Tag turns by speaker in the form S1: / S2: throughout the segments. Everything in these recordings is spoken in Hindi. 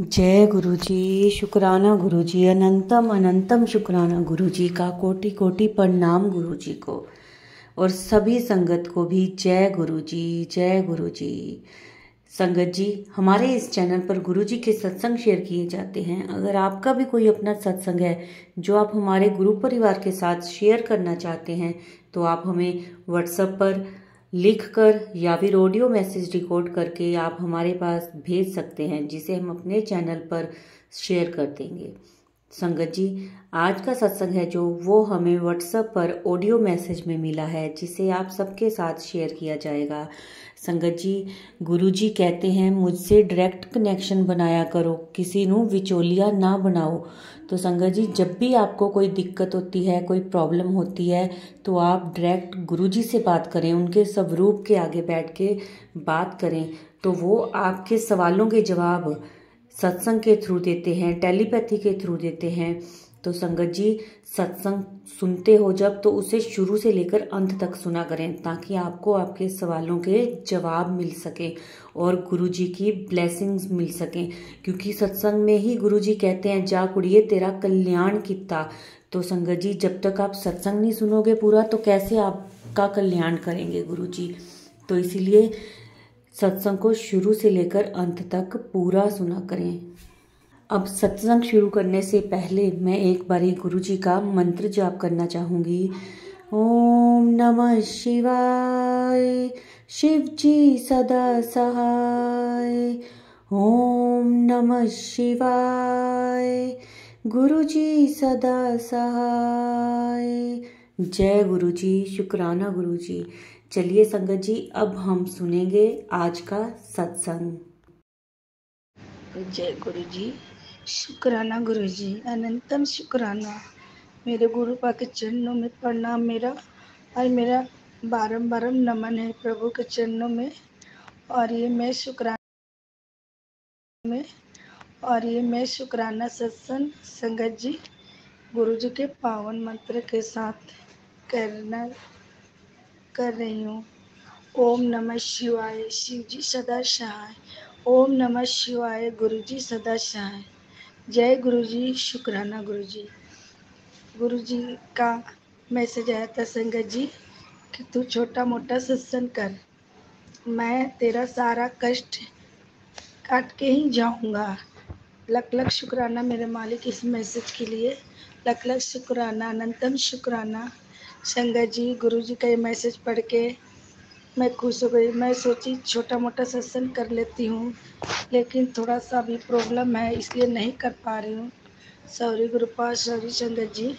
S1: जय गुरु जी। शुक्राना गुरु जी, अनंतम अनंतम शुक्राना गुरु जी का, कोटि कोटि प्रणाम गुरु जी को, और सभी संगत को भी जय गुरु जी, जय गुरु जी। संगत जी, हमारे इस चैनल पर गुरु जी के सत्संग शेयर किए जाते हैं। अगर आपका भी कोई अपना सत्संग है जो आप हमारे गुरु परिवार के साथ शेयर करना चाहते हैं, तो आप हमें व्हाट्सएप पर लिख कर या फिर ऑडियो मैसेज रिकॉर्ड करके आप हमारे पास भेज सकते हैं, जिसे हम अपने चैनल पर शेयर कर देंगे। संगत जी, आज का सत्संग है जो वो हमें व्हाट्सएप पर ऑडियो मैसेज में मिला है, जिसे आप सबके साथ शेयर किया जाएगा। संगत जी, गुरु जी कहते हैं मुझसे डायरेक्ट कनेक्शन बनाया करो, किसी नू विचोलिया ना बनाओ। तो संगत जी, जब भी आपको कोई दिक्कत होती है, कोई प्रॉब्लम होती है, तो आप डायरेक्ट गुरु जी से बात करें, उनके स्वरूप के आगे बैठ के बात करें, तो वो आपके सवालों के जवाब सत्संग के थ्रू देते हैं, टेलीपैथी के थ्रू देते हैं। तो संगत जी, सत्संग सुनते हो जब, तो उसे शुरू से लेकर अंत तक सुना करें, ताकि आपको आपके सवालों के जवाब मिल सके और गुरु जी की ब्लेसिंग्स मिल सकें। क्योंकि सत्संग में ही गुरु जी कहते हैं जा कुड़िए तेरा कल्याण किता। तो संगत जी, जब तक आप सत्संग नहीं सुनोगे पूरा, तो कैसे आपका कल्याण करेंगे गुरु जी। तो इसीलिए सत्संग को शुरू से लेकर अंत तक पूरा सुना करें। अब सत्संग शुरू करने से पहले मैं एक बारी गुरु जी का मंत्र जाप करना चाहूँगी। ओम नमः शिवाय, शिव जी सदा सहाय। ओम नमः शिवाय, गुरु जी सदा सहाय। जय गुरु जी, शुक्राना गुरु जी। चलिए संगत जी, अब हम सुनेंगे आज का सत्संग।
S2: जय गुरु जी, शुक्राना गुरु जी, अनंतम शुक्राना। मेरे गुरु पा के चरणों में प्रणाम मेरा, और मेरा बारंबार नमन है प्रभु के चरणों में। और ये मैं शुक्राना सत्संग संगत जी गुरु जी के पावन मंत्र के साथ कर रही हूँ। ओम नमः शिवाय, शिव जी सदा सहाय। ओम नमः शिवाय, गुरु जी सदा सहाय। जय गुरु जी, शुक्राना गुरु जी। गुरु जी का मैसेज आया था संगत जी कि तू छोटा मोटा सत्संग कर, मैं तेरा सारा कष्ट काट के ही जाऊंगा। लख लख शुक्राना मेरे मालिक इस मैसेज के लिए, लख लख शुक्राना, अनंतम शुक्राना। संगत जी, गुरु जी का ये मैसेज पढ़ के मैं खुश हो गई। मैं सोची छोटा मोटा सत्संग कर लेती हूँ, लेकिन थोड़ा सा भी प्रॉब्लम है, इसलिए नहीं कर पा रही हूँ। सॉरी गुरुपा, सॉरी संगत जी।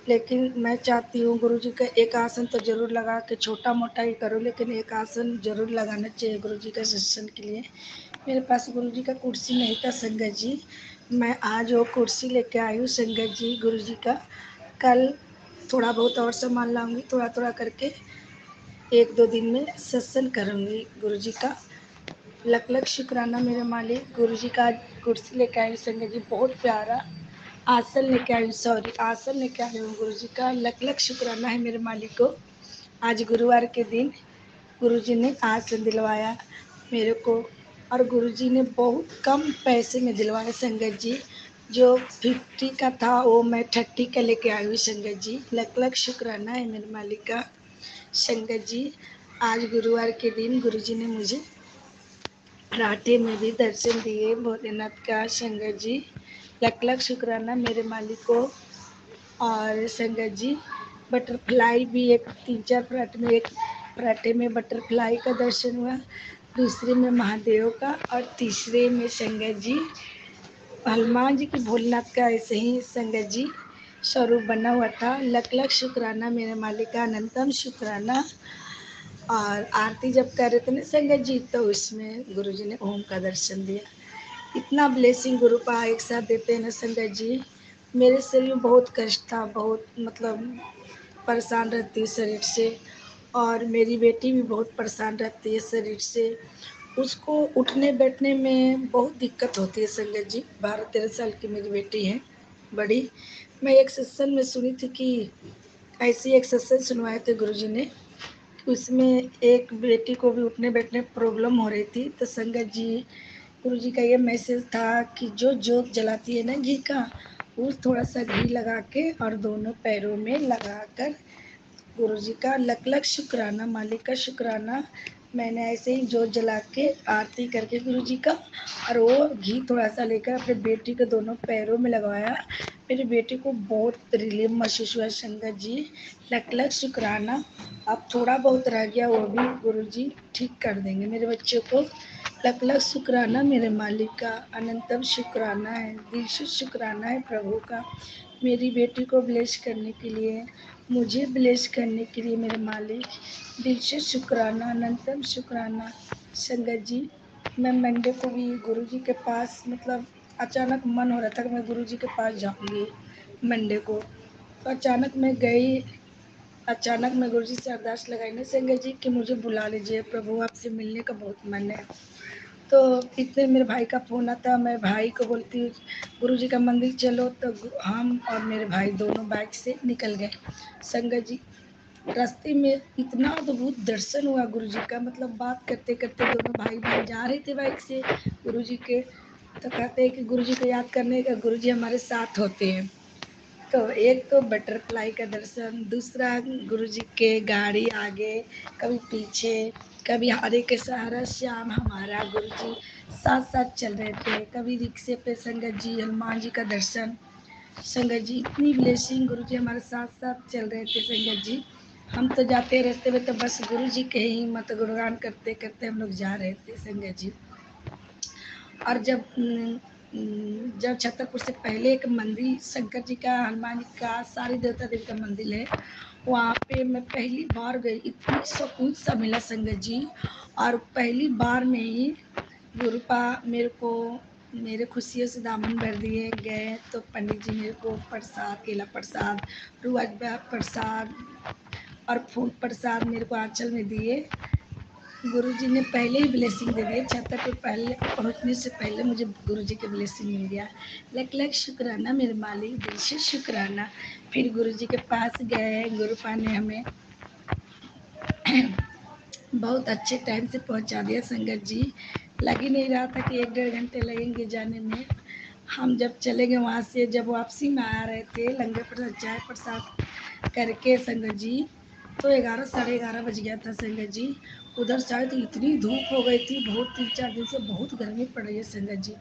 S2: लेकिन मैं चाहती हूँ गुरु जी का एक आसन तो जरूर लगा के, छोटा मोटा ही करूँ, लेकिन एक आसन जरूर लगाना चाहिए गुरु जी का सत्संग के लिए। मेरे पास गुरु जी का कुर्सी नहीं था संगत जी, मैं आज वो कुर्सी लेके आई हूँ संगत जी गुरु जी का। कल थोड़ा बहुत और सामान लाऊंगी, थोड़ा थोड़ा करके एक दो दिन में सत्संग करूँगी गुरु जी का। लख लख शुक्राना मेरे मालिक। गुरु जी का कुर्सी लेके आई संगत जी, बहुत प्यारा आसन लेके आई हूँ, सॉरी आसन लेके आई हूँ गुरु जी का। लख लख शुक्राना है मेरे मालिक को। आज गुरुवार के दिन गुरु जी ने आसन दिलवाया मेरे को, और गुरु जी ने बहुत कम पैसे में दिलवाया संगत जी। जो 50 का था वो मैं 30 का लेके आई हूँ संगत जी। लख लख शुक्राना है मेरे मालिक का। संगत जी, आज गुरुवार के दिन गुरु जी ने मुझे राठे में भी दर्शन दिए भोलेनाथ का संगत जी। लख लख शुक्राना मेरे मालिक को। और संगत जी, बटरफ्लाई भी एक 3-4 पराठे में बटरफ्लाई का दर्शन हुआ, दूसरे में महादेव का, और तीसरे में संगत जी हनुमान जी की भोलेनाथ का ऐसे ही संगत जी स्वरूप बना हुआ था। लख लख शुक्राना मेरे मालिक का, अनंतम शुक्राना। और आरती जब कर रहे थे ना संगत जी, तो उसमें गुरु जी ने ओम का दर्शन दिया। इतना ब्लेसिंग गुरु पा एक साथ देते हैं ना संगत जी। मेरे शरीर में बहुत कष्ट था, बहुत मतलब परेशान रहती है शरीर से, और मेरी बेटी भी बहुत परेशान रहती है शरीर से। उसको उठने बैठने में बहुत दिक्कत होती है संगत जी। 12-13 साल की मेरी बेटी है बड़ी। मैं एक सत्संग में सुनी थी कि ऐसी एक सत्संग सुनवाए थे गुरु जी ने, उसमें एक बेटी को भी उठने बैठने प्रॉब्लम हो रही थी। तो संगत जी गुरुजी का ये मैसेज था कि जो जोत जलाती है ना घी का, उस थोड़ा सा घी लगा के और दोनों पैरों में लगाकर गुरुजी का लख लख शुक्राना, मालिक का शुक्राना। मैंने ऐसे ही जोत जला के आरती करके गुरुजी का, और वो घी थोड़ा सा लेकर अपने बेटी के दोनों पैरों में लगवाया। मेरी बेटी को बहुत रिलीफ महसूस हुआ। संगत जी, लख लख शुक्राना। अब थोड़ा बहुत रह गया, वो भी गुरुजी ठीक कर देंगे मेरे बच्चों को। लख लख शुक्राना मेरे मालिक का, अनंतम शुक्राना है, दिल से शुक्राना है प्रभु का, मेरी बेटी को ब्लेस करने के लिए, मुझे ब्लेस करने के लिए मेरे मालिक, दिल से शुक्राना, अनंतम शुक्राना। संगत जी, मैं मंडे को भी गुरुजी के पास, मतलब अचानक मन हो रहा था कि मैं गुरुजी के पास जाऊंगी मंडे को, तो अचानक मैं गई। अचानक मैं गुरुजी से अरदास लगाई ना संगत जी कि मुझे बुला लीजिए प्रभु, आपसे मिलने का बहुत मन है। तो इतने मेरे भाई का फ़ोन आता, मैं भाई को बोलती हूँ गुरुजी का मंदिर चलो, तो हम और मेरे भाई दोनों बाइक से निकल गए। संगत जी, रास्ते में इतना अद्भुत दर्शन हुआ गुरुजी का, मतलब बात करते करते दोनों भाई बहन जा रहे थे बाइक से गुरुजी के, तो कहते हैं कि गुरुजी को याद करने का, गुरुजी हमारे साथ होते हैं। तो एक तो बटरफ्लाई का दर्शन, दूसरा गुरुजी के गाड़ी आगे, कभी पीछे, कभी हरे के सहारा श्याम हमारा गुरुजी साथ साथ चल रहे थे, कभी रिक्शे पे संगत जी हनुमान जी का दर्शन। संगत जी, इतनी ब्लेसिंग, गुरुजी हमारे साथ साथ चल रहे थे संगत जी। हम तो जाते रहते हुए तो बस गुरुजी के ही मत गुणगान करते करते हम लोग जा रहे थे संगत जी। और जब छतरपुर से पहले एक मंदिर शंकर जी का, हनुमान जी का, सारी देवता देवी का मंदिर है, वहाँ पे मैं पहली बार गई, इतनी सुकून सा मिला संगत जी। और पहली बार में ही गुरुपा मेरे को, मेरे खुशियों से दामन भर दिए गए। तो पंडित जी मेरे को प्रसाद, केला प्रसाद, रुआजबा प्रसाद और फूल प्रसाद मेरे को आंचल में दिए। गुरुजी ने पहले ही ब्लेसिंग दे दिया, छतरपुर पे पहले पहुंचने से पहले मुझे गुरुजी के ब्लेसिंग मिल गया। लख लख शुक्राना मेरे मालिक, दिल से शुक्राना। फिर गुरुजी के पास गए, गुरुपा ने हमें बहुत अच्छे टाइम से पहुंचा दिया संगत जी। लग ही नहीं रहा था कि 1 डेढ़ घंटे लगेंगे जाने में। हम जब चले गए वहाँ से, जब वापसी में आ रहे थे लंगर प्रसाद चाय प्रसाद करके संगत जी, तो 11 साढ़े 11 बज गया था संगत जी। उधर शायद इतनी धूप हो गई थी, बहुत 3 4 दिन से बहुत गर्मी पड़ रही है संगत जी।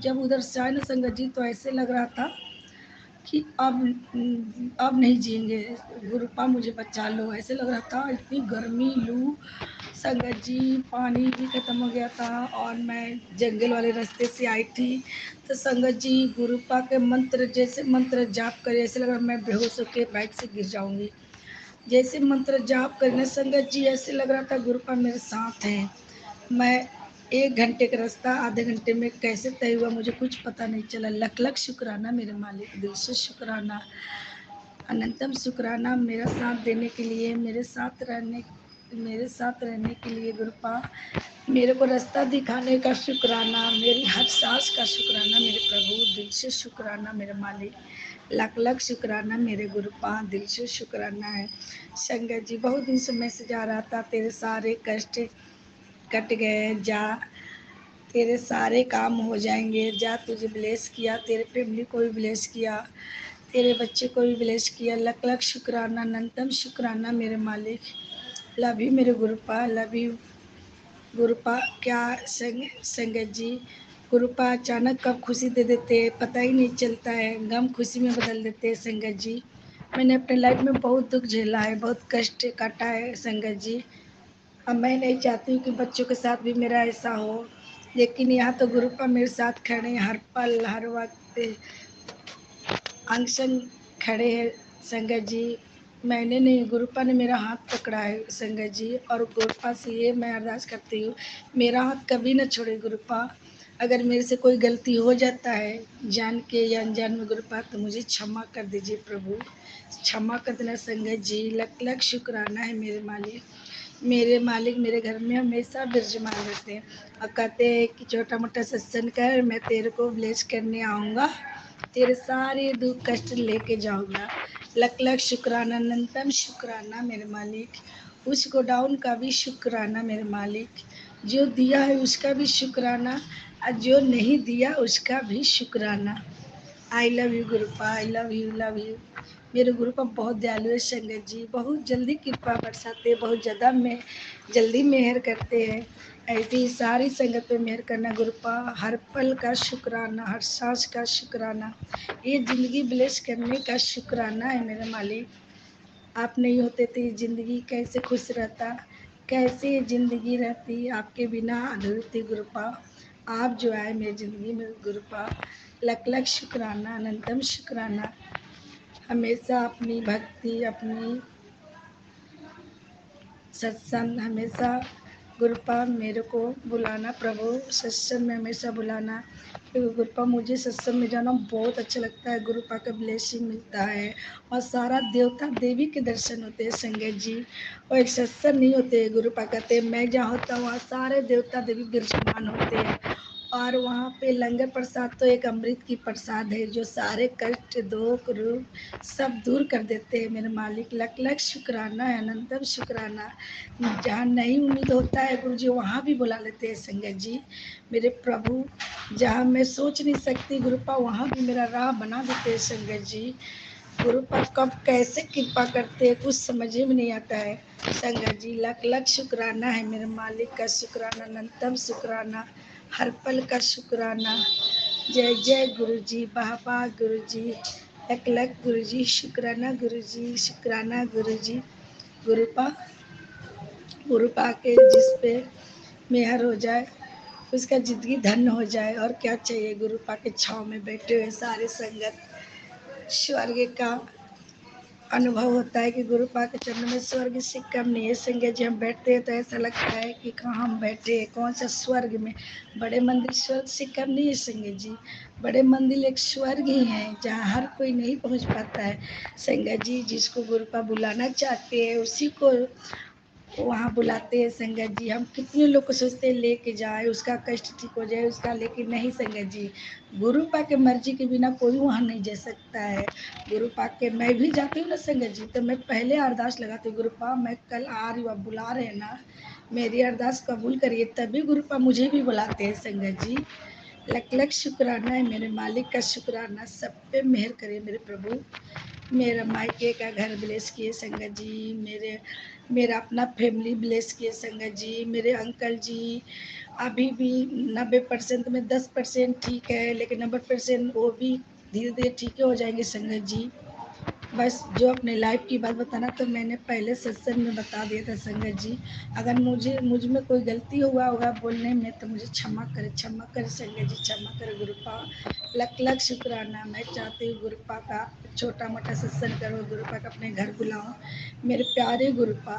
S2: जब उधर से आए ना संगत जी, तो ऐसे लग रहा था कि अब नहीं जिएंगे, गुरुपा मुझे बचा लो, ऐसे लग रहा था। इतनी गर्मी, लू संगत जी, पानी भी खत्म हो गया था और मैं जंगल वाले रास्ते से आई थी। तो संगत जी, गुरुपा के मंत्र, जैसे मंत्र जाप करे, ऐसे लग रहा मैं बेहोश होकर बाइक से गिर जाऊंगी। जैसे मंत्र जाप करने संगत जी, ऐसे लग रहा था गुरुपा मेरे साथ है। मैं 1 घंटे का रास्ता आधे घंटे में कैसे तय हुआ मुझे कुछ पता नहीं चला। लख लख शुक्राना मेरे मालिक, दिल से शुक्राना, अनंतम शुक्राना मेरा साथ देने के लिए, मेरे साथ रहने के लिए गुरुपा, मेरे को रास्ता दिखाने का शुक्राना, मेरी हर सांस का शुक्राना मेरे प्रभु, दिल से शुक्राना मेरे मालिक, लाख लाख शुक्राना मेरे गुरुपा, दिल से शुक्राना है। संगत जी, बहुत दिन से मैसेज आ रहा था, तेरे सारे कष्ट कट गए जा, तेरे सारे काम हो जाएंगे जा, तुझे ब्लेस किया, तेरे फैमिली को भी ब्लेस किया, तेरे बच्चे को भी ब्लेस किया। लख लख शुक्राना, अनंतम शुक्राना मेरे मालिक। लव यू मेरे गुरुपा, लव यू गुरुपा। क्या संगत जी, गुरुपा अचानक कब खुशी दे देते हैं पता ही नहीं चलता है, गम खुशी में बदल देते हैं संगत जी। मैंने अपने लाइफ में बहुत दुख झेला है, बहुत कष्ट काटा है संगत जी। अब मैं नहीं चाहती हूँ कि बच्चों के साथ भी मेरा ऐसा हो, लेकिन यहाँ तो गुरुपा मेरे साथ खड़े हैं, हर पल हर वक्त अंग संग खड़े हैं संगत जी। मैंने नहीं, गुरुपा ने मेरा हाथ पकड़ा है संगत जी, और गुरुपा से ये मैं अरदास करती हूँ, मेरा हाथ कभी न छोड़े गुरुपा। अगर मेरे से कोई गलती हो जाता है जान के या अनजान में गुरुपा, तो मुझे क्षमा कर दीजिए प्रभु, क्षमा कर देना संगत जी। लख लख शुक्राना है मेरे मालिक, मेरे मालिक मेरे घर में हमेशा विराजमान रहते हैं और कहते हैं कि छोटा मोटा सत्संग कर, मैं तेरे को ब्लेस करने आऊँगा, तेरे सारे दुख कष्ट लेके जाऊँगा। लख लख शुक्राना, अनंतम शुक्राना मेरे मालिक, उस गोडाउन का भी शुक्राना मेरे मालिक, जो दिया है उसका भी शुक्राना, और जो नहीं दिया उसका भी शुक्राना। I love you गुरुपा, I love you, love you. मेरे गुरुपा बहुत दयालु है संगत जी, बहुत जल्दी कृपा बरसाते हैं, बहुत ज़्यादा में जल्दी मेहर करते हैं। ऐसी ही सारी संगत पे मेहर करना गुरुपा। हर पल का शुक्राना, हर सांस का शुक्राना, ये ज़िंदगी ब्लेस करने का शुक्राना है मेरे मालिक। आप नहीं होते तो ये ज़िंदगी कैसे खुश रहता, कैसे ये ज़िंदगी रहती आपके बिना अधूरी थी गुरुपा। आप जो आए मेरी ज़िंदगी में गुरुपा, लख लख शुक्राना, अनंतम शुक्राना। हमेशा अपनी भक्ति, अपनी सत्संग हमेशा गुरुपा मेरे को बुलाना प्रभु, सत्संग में हमेशा बुलाना, क्योंकि गुरुपा मुझे सत्संग में जाना बहुत अच्छा लगता है। गुरुपा का ब्लेसिंग मिलता है और सारा देवता देवी के दर्शन होते हैं संगत जी। और एक सत्संग नहीं होते, गुरुपा कहते हैं मैं जहाँ होता हूँ वहाँ सारे देवता देवी विराजमान होते हैं। और वहाँ पे लंगर प्रसाद तो एक अमृत की प्रसाद है जो सारे कष्ट दुख रूप सब दूर कर देते हैं मेरे मालिक। लख लख शुक्राना है, अनंतम शुक्राना। जहाँ नहीं उम्मीद होता है गुरु जी वहाँ भी बुला लेते हैं संगत जी मेरे प्रभु। जहाँ मैं सोच नहीं सकती गुरुपा वहाँ भी मेरा राह बना देते हैं संगत जी। गुरुपा कब कैसे कृपा करते हैं कुछ समझ में नहीं आता है संगत जी। लख लख शुक्राना है मेरे मालिक का शुक्राना, अनंतम शुक्राना, हर पल का शुक्राना। जय जय गुरु जी, वाह वाह गुरु जी, लख लख गुरु जी, शुक्राना गुरु जी, शुक्राना गुरु जी। गुरुपा गुरुपा के जिस पे मेहर हो जाए उसका जिंदगी धन्य हो जाए, और क्या चाहिए। गुरुपा के छाँव में बैठे हुए सारे संगत स्वर्ग का अनुभव होता है कि गुरुपा के चरण में स्वर्ग से कम नहीं है संगत जी। हम बैठते हैं तो ऐसा लगता है कि कहाँ हम बैठे हैं, कौन सा स्वर्ग में। बड़े मंदिर स्वर्ग से कम नहीं है संगत जी। बड़े मंदिर एक स्वर्ग ही है जहाँ हर कोई नहीं पहुँच पाता है संगत जी। जिसको गुरुपा बुलाना चाहते हैं उसी को वहाँ बुलाते हैं संगत जी। हम कितने लोग को सोचते हैं लेके जाए उसका कष्ट ठीक हो जाए उसका, लेकिन नहीं संगत जी। गुरु पा के मर्जी के बिना कोई वहाँ नहीं जा सकता है। गुरु पा के मैं भी जाती हूँ ना संगत जी, तो मैं पहले अरदास लगाती हूँ, गुरु पा मैं कल आ रही हूँ, आप बुला रहे हैं ना, मेरी अरदास कबूल करिए। तभी गुरु पा मुझे भी बुलाते हैं संगत जी। लख लख शुक्राना है मेरे मालिक का शुक्राना, सब पे मेहर करे मेरे प्रभु। मेरा मायके का घर ब्लेस किए संगत जी, मेरा अपना फैमिली ब्लेस किए संगत जी। मेरे अंकल जी अभी भी 90% में 10% ठीक है, लेकिन 90% वो भी धीरे धीरे ठीक हो जाएंगे संगत जी। बस जो अपने लाइफ की बात बताना तो मैंने पहले सत्संग में बता दिया था संगत जी। अगर मुझ में कोई गलती हुआ होगा बोलने में तो मुझे क्षमा करे संगत जी, क्षमा करे गुरुपा। लख लख शुक्राना। मैं चाहती हूँ गुरुपा का छोटा मोटा सत्संग करो, गुरुपा का अपने घर बुलाओ। मेरे प्यारे गुरुपा,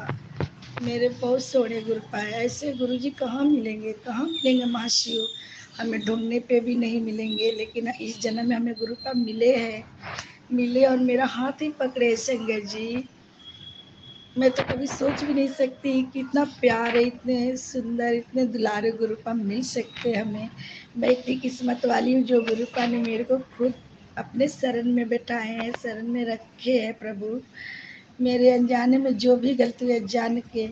S2: मेरे बहुत सोने गुरुपा है। ऐसे गुरु जी कहाँ मिलेंगे महाशिव। हमें ढूंढने पे भी नहीं मिलेंगे, लेकिन इस जन्म में हमें गुरुपा मिले और मेरा हाथ ही पकड़े संगत जी। मैं तो कभी सोच भी नहीं सकती कि इतना प्यार है, इतने सुंदर इतने दुलारे गुरुपा मिल सकते हमें। मैं इतनी किस्मत वाली हूँ जो गुरुपा ने मेरे को खुद अपने शरण में बैठाए हैं, शरण में रखे हैं प्रभु। मेरे अनजाने में जो भी गलती है जान के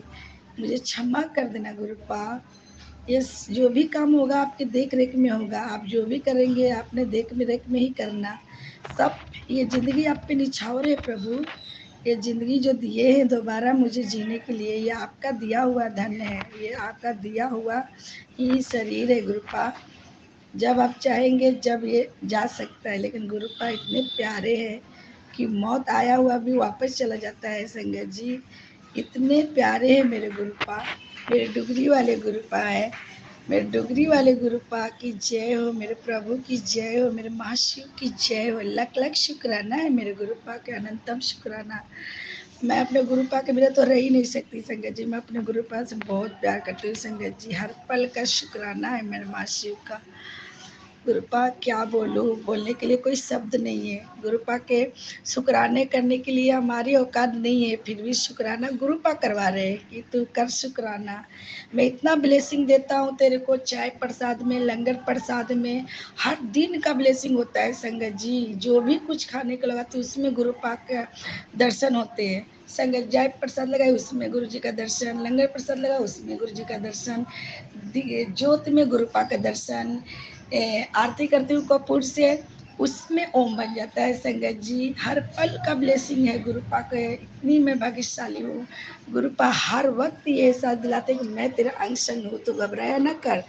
S2: मुझे क्षमा कर देना गुरुपा। ये जो भी काम होगा आपके देख रेख में होगा, आप जो भी करेंगे आपने देख रेख में ही करना। सब ये जिंदगी आप पे निछावर है प्रभु। ये जिंदगी जो दिए हैं दोबारा मुझे जीने के लिए, ये आपका दिया हुआ धन है, ये आपका दिया हुआ ही शरीर है गुरुपा। जब आप चाहेंगे जब ये जा सकता है, लेकिन गुरुपा इतने प्यारे हैं कि मौत आया हुआ भी वापस चला जाता है संगत जी। इतने प्यारे हैं मेरे गुरुपा, मेरे डुगरी वाले गुरुपा है। मेरे डुगरी वाले गुरुपा की जय हो, मेरे प्रभु की जय हो, मेरे महाशिव की जय हो। लख लख शुक्राना है मेरे गुरुपा के, अनंतम शुक्राना। मैं अपने गुरुपा के बिना तो रह ही नहीं सकती संगत जी। मैं अपने गुरुपा से बहुत प्यार करती हूँ संगत जी। हर पल का शुक्राना है मेरे महाशिव का। गुरुपा क्या बोलूँ, बोलने के लिए कोई शब्द नहीं है। गुरुपा के शुक्राने करने के लिए हमारी औकात नहीं है, फिर भी शुक्राना गुरुपा करवा रहे हैं कि तू कर शुक्राना। मैं इतना ब्लेसिंग देता हूँ तेरे को, चाय प्रसाद में, लंगर प्रसाद में, हर दिन का ब्लेसिंग होता है संगत जी। जो भी कुछ खाने को लगाती उसमें गुरुपा के दर्शन होते हैं। संगत जय प्रसाद लगाए उसमें गुरु जी का दर्शन, लंगर प्रसाद लगा उसमें गुरु जी का दर्शन, ज्योत में गुरुपा का दर्शन, आरती करती हूँ कपूर से उसमें ओम बन जाता है। संगत जी हर पल का ब्लेसिंग है गुरुपा के, इतनी मैं भाग्यशाली हूँ। गुरुपा हर वक्त ये एहसास दिलाते कि मैं तेरा अंग संग हूँ, तो घबराया ना कर,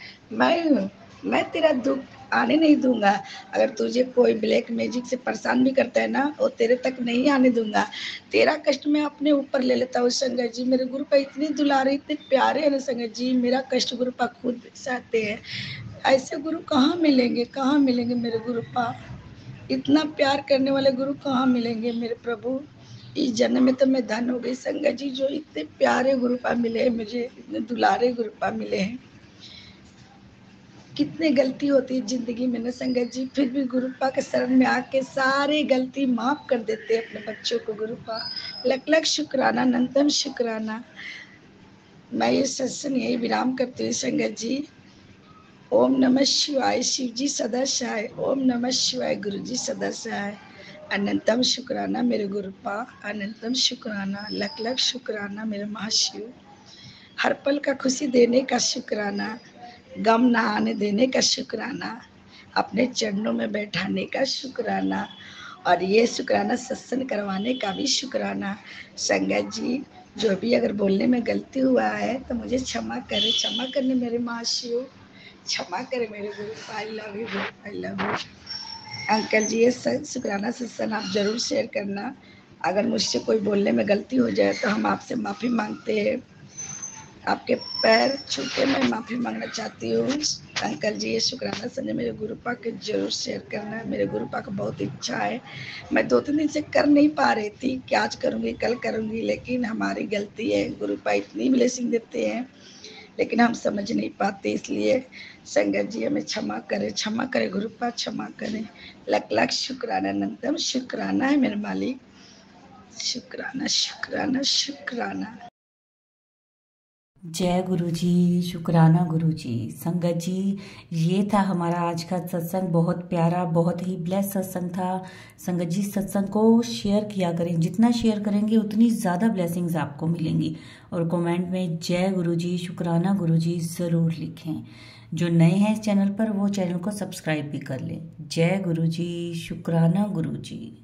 S2: मैं तेरा दुख आने नहीं दूंगा। अगर तुझे कोई ब्लैक मैजिक से परेशान भी करता है ना, वो तेरे तक नहीं आने दूंगा। तेरा कष्ट मैं अपने ऊपर ले लेता हूँ। संगत जी मेरे गुरुपा इतनी दुलारे, इतने प्यारे हैं ना संगत जी, मेरा कष्ट गुरुपा खुद सहते हैं। ऐसे गुरु कहाँ मिलेंगे, कहाँ मिलेंगे मेरे गुरुपा, इतना प्यार करने वाले गुरु कहाँ मिलेंगे मेरे प्रभु। इस जन्म में तो मैं धन हो गई संगत जी, जो इतने प्यारे गुरुपा मिले हैं मुझे, इतने दुलारे गुरुपा मिले हैं। कितनी गलती होती है जिंदगी में ना संगत जी, फिर भी गुरुपा के शरण में आके सारी गलती माफ कर देते हैं अपने बच्चों को गुरुपा। लख लख शुक्राना, अनंतम शुक्राना। मैं ये सत्संग यही विराम करती हूँ संगत जी। ओम नमः शिवाय, शिव जी सदा सहाय। ओम नमः शिवाय, गुरु जी सदा सहाय। अनंतम शुक्राना मेरे गुरुपा, अनंतम शुक्राना, लख लख शुक्राना मेरे महाशिव। हर पल का खुशी देने का शुक्राना, गम ना आने देने का शुक्राना, अपने चरणों में बैठाने का शुक्राना, और ये शुक्राना सत्संग करवाने का भी शुक्राना। संगत जी जो भी अगर बोलने में गलती हुआ है तो मुझे क्षमा करे, क्षमा करने मेरे महाशिव, क्षमा करे मेरे गुरु। I love you Guru, I love you uncle जी। ये शुक्राना सत्संग आप जरूर शेयर करना। अगर मुझसे कोई बोलने में गलती हो जाए तो हम आपसे माफ़ी मांगते हैं। आपके पैर छू के मैं माफ़ी मांगना चाहती हूँ अंकल जी। ये शुक्राना संजय मेरे गुरुपा के जरूर शेयर करना है। मेरे गुरुपा को बहुत इच्छा है, मैं 2-3 दिन से कर नहीं पा रही थी कि आज करूँगी कल करूँगी, लेकिन हमारी गलती है। गुरुपा इतनी ब्लेसिंग देते हैं लेकिन हम समझ नहीं पाते, इसलिए संगत जी हमें क्षमा करे गुरुपा, क्षमा करें। लख लख शुक्राना, अनंतम शुक्राना है मेरे मालिक। शुक्राना शुक्राना शुक्राना।
S1: जय गुरु जी, शुक्राना गुरु जी। संगत जी ये था हमारा आज का सत्संग, बहुत प्यारा, बहुत ही ब्लेस सत्संग था। संगत जी सत्संग को शेयर किया करें, जितना शेयर करेंगे उतनी ज़्यादा ब्लेसिंग्स आपको मिलेंगी। और कमेंट में जय गुरु जी, शुक्राना गुरु जी ज़रूर लिखें। जो नए हैं इस चैनल पर वो चैनल को सब्सक्राइब भी कर लें। जय गुरु जी, शुक्राना गुरु जी।